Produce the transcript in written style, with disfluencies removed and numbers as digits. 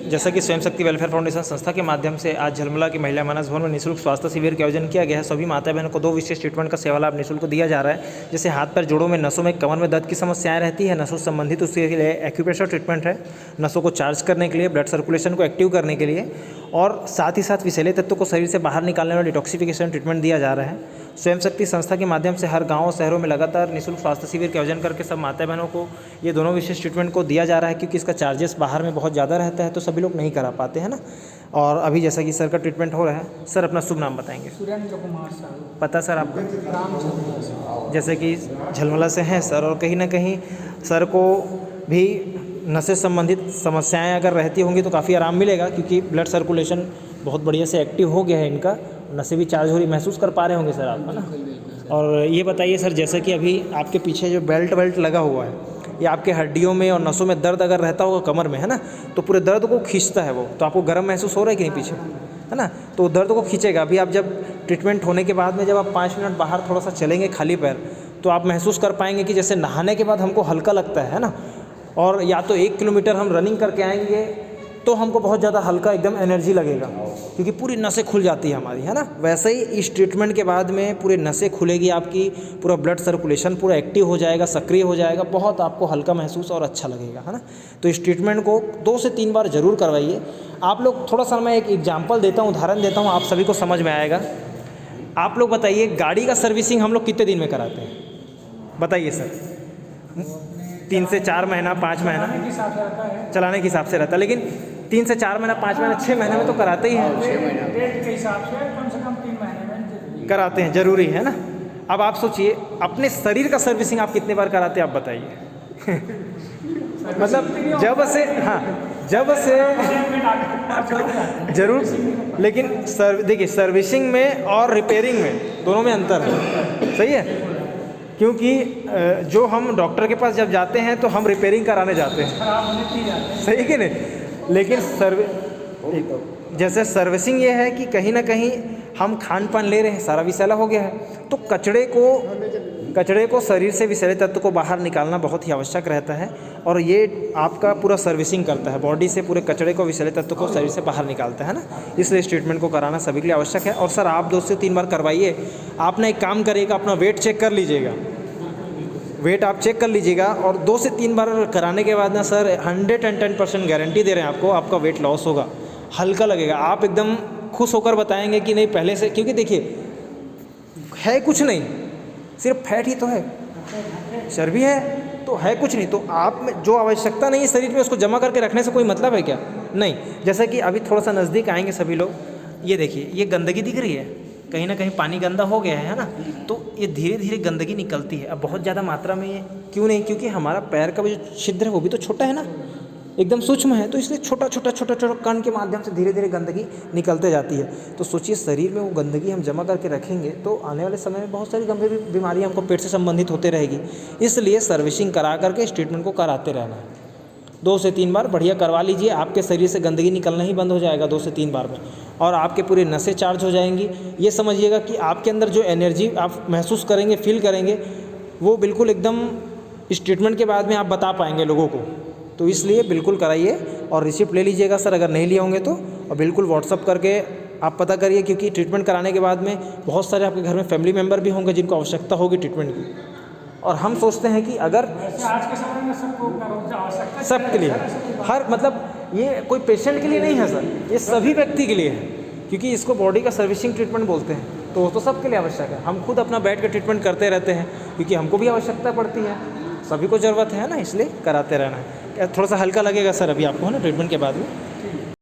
जैसा कि स्वयं शक्ति वेलफेयर फाउंडेशन संस्था के माध्यम से आज झलमला की महिला मानस भवन में निःशुल्क स्वास्थ्य शिविर का आयोजन किया गया है। सभी माता बहनों को 2 विशेष ट्रीटमेंट का सेवा लाभ निःशुल्क दिया जा रहा है। जैसे हाथ पैर जोड़ों में, नसों में, कमर में दर्द की समस्याएं रहती है, नसों से संबंधित उसके लिए एक्यूप्रेशर ट्रीटमेंट है, नसों को चार्ज करने के लिए, ब्लड सर्कुलेशन को एक्टिव करने के लिए, और साथ ही साथ विषैले तत्वों को शरीर से बाहर निकालने वाला डिटॉक्सिफिकेशन ट्रीटमेंट दिया जा रहा है। स्वयं शक्ति संस्था के माध्यम से हर गाँव शहरों में लगातार निःशुल्क स्वास्थ्य शिविर के आयोजन करके सब माता बहनों को ये दोनों विशेष ट्रीटमेंट को दिया जा रहा है, क्योंकि इसका चार्जेस बाहर में बहुत ज़्यादा रहता है तो सभी लोग नहीं करा पाते हैं ना। और अभी जैसा कि सर का ट्रीटमेंट हो रहा है, सर अपना शुभ नाम बताएंगे। सुरेंद्र कुमार सर। पता सर आपका? रामचंद्र। जैसे कि झलमला से हैं सर, और कहीं ना कहीं सर को भी नसें संबंधित समस्याएं अगर रहती होंगी तो काफ़ी आराम मिलेगा, क्योंकि ब्लड सर्कुलेशन बहुत बढ़िया से एक्टिव हो गया है, इनका नसें भी चार्ज हो रही महसूस कर पा रहे होंगे सर आप, है ना। और ये बताइए सर, जैसे कि अभी आपके पीछे जो बेल्ट लगा हुआ है, ये आपके हड्डियों में और नसों में दर्द अगर रहता होगा कमर में, है ना, तो पूरे दर्द को खींचता है वो, तो आपको गर्म महसूस हो रहा है कि नहीं पीछे, है ना, तो दर्द को खींचेगा। अभी आप जब ट्रीटमेंट होने के बाद में जब आप 5 मिनट बाहर थोड़ा सा चलेंगे खाली पैर, तो आप महसूस कर पाएंगे कि जैसे नहाने के बाद हमको हल्का लगता है ना, और या तो 1 किलोमीटर हम रनिंग करके आएंगे तो हमको बहुत ज़्यादा हल्का एकदम एनर्जी लगेगा, क्योंकि पूरी नसें खुल जाती है हमारी, है ना। वैसे ही इस ट्रीटमेंट के बाद में पूरी नसें खुलेगी आपकी, पूरा ब्लड सर्कुलेशन पूरा एक्टिव हो जाएगा, सक्रिय हो जाएगा, बहुत आपको हल्का महसूस और अच्छा लगेगा, है ना। तो इस ट्रीटमेंट को 2 से 3 बार ज़रूर करवाइए। आप लोग थोड़ा सा, मैं एक एग्जाम्पल देता हूँ, उदाहरण देता हूँ, आप सभी को समझ में आएगा। आप लोग बताइए, गाड़ी का सर्विसिंग हम लोग कितने दिन में कराते हैं, बताइए सर? 3 से 4 महीना, 5 महीना चलाने के हिसाब से रहता है, लेकिन 3 से 4 महीना, 5 महीना, 6 महीने में तो कराते ही हैं, डेट के हिसाब से कम से कम 3 महीने में कराते हैं, ज़रूरी है ना। अब आप सोचिए, अपने शरीर का सर्विसिंग आप कितने बार कराते हैं, आप बताइए। मतलब जब से, हाँ, जब से जरूर, लेकिन देखिए, सर्विसिंग में और रिपेयरिंग में दोनों में अंतर है, सही है। क्योंकि जो हम डॉक्टर के पास जब जाते हैं तो हम रिपेयरिंग कराने जाते हैं, सही कि नहीं, लेकिन जैसे सर्विसिंग ये है कि कहीं ना कहीं हम खान पान ले रहे हैं, सारा विषैला हो गया है, तो कचड़े को शरीर से विषैले तत्व को बाहर निकालना बहुत ही आवश्यक रहता है, और ये आपका पूरा सर्विसिंग करता है, बॉडी से पूरे कचड़े को, विषैले तत्व को शरीर से बाहर निकालता है ना। इसलिए इस ट्रीटमेंट को कराना सभी के लिए आवश्यक है। और सर, आप 2 से 3 बार करवाइए। आप ना एक काम करिएगा, अपना वेट चेक कर लीजिएगा, वेट आप चेक कर लीजिएगा, और 2 से 3 बार कराने के बाद ना सर 110% गारंटी दे रहे हैं आपको, आपका वेट लॉस होगा, हल्का लगेगा, आप एकदम खुश होकर बताएंगे कि नहीं पहले से, क्योंकि देखिए है कुछ नहीं, सिर्फ फैट ही तो है, चर्बी है तो है कुछ नहीं, तो आप में जो आवश्यकता नहीं है शरीर में, उसको जमा करके रखने से कोई मतलब है क्या? नहीं। जैसा कि अभी थोड़ा सा नज़दीक आएंगे सभी लोग, ये देखिए, ये गंदगी दिख रही है, कहीं ना कहीं पानी गंदा हो गया है ना, तो ये धीरे धीरे गंदगी निकलती है। अब बहुत ज़्यादा मात्रा में ये क्यों नहीं, क्योंकि हमारा पैर का जो छिद्र है वो भी तो छोटा है ना, एकदम सूक्ष्म है, तो इसलिए छोटा छोटा कण के माध्यम से धीरे धीरे गंदगी निकलते जाती है। तो सोचिए, शरीर में वो गंदगी हम जमा करके रखेंगे तो आने वाले समय में बहुत सारी गंभीर बीमारियाँ हमको पेट से संबंधित होते रहेगी। इसलिए सर्विसिंग करा करके इस ट्रीटमेंट को कराते रहना है। 2 से 3 बार बढ़िया करवा लीजिए, आपके शरीर से गंदगी निकलना ही बंद हो जाएगा 2 से 3 बार में, और आपके पूरे नसें चार्ज हो जाएंगी। ये समझिएगा कि आपके अंदर जो एनर्जी आप महसूस करेंगे, फील करेंगे, वो बिल्कुल एकदम इस ट्रीटमेंट के बाद में आप बता पाएंगे लोगों को। तो इसलिए बिल्कुल कराइए, और रिसिप्ट ले लीजिएगा सर, अगर नहीं लिए होंगे तो, और बिल्कुल व्हाट्सअप करके आप पता करिए, क्योंकि ट्रीटमेंट कराने के बाद में बहुत सारे आपके घर में फैमिली मेम्बर भी होंगे जिनको आवश्यकता होगी ट्रीटमेंट की। और हम सोचते हैं कि अगर आज के समय में सबके लिए, हर मतलब ये कोई पेशेंट के लिए नहीं है सर, ये सभी व्यक्ति के लिए है, क्योंकि इसको बॉडी का सर्विसिंग ट्रीटमेंट बोलते हैं, तो वो तो सबके लिए आवश्यक है। हम खुद अपना बैठ कर ट्रीटमेंट करते रहते हैं, क्योंकि हमको भी आवश्यकता पड़ती है, सभी को ज़रूरत है ना, इसलिए कराते रहना है। थोड़ा सा हल्का लगेगा सर अभी आपको, है ना, ट्रीटमेंट के बाद में।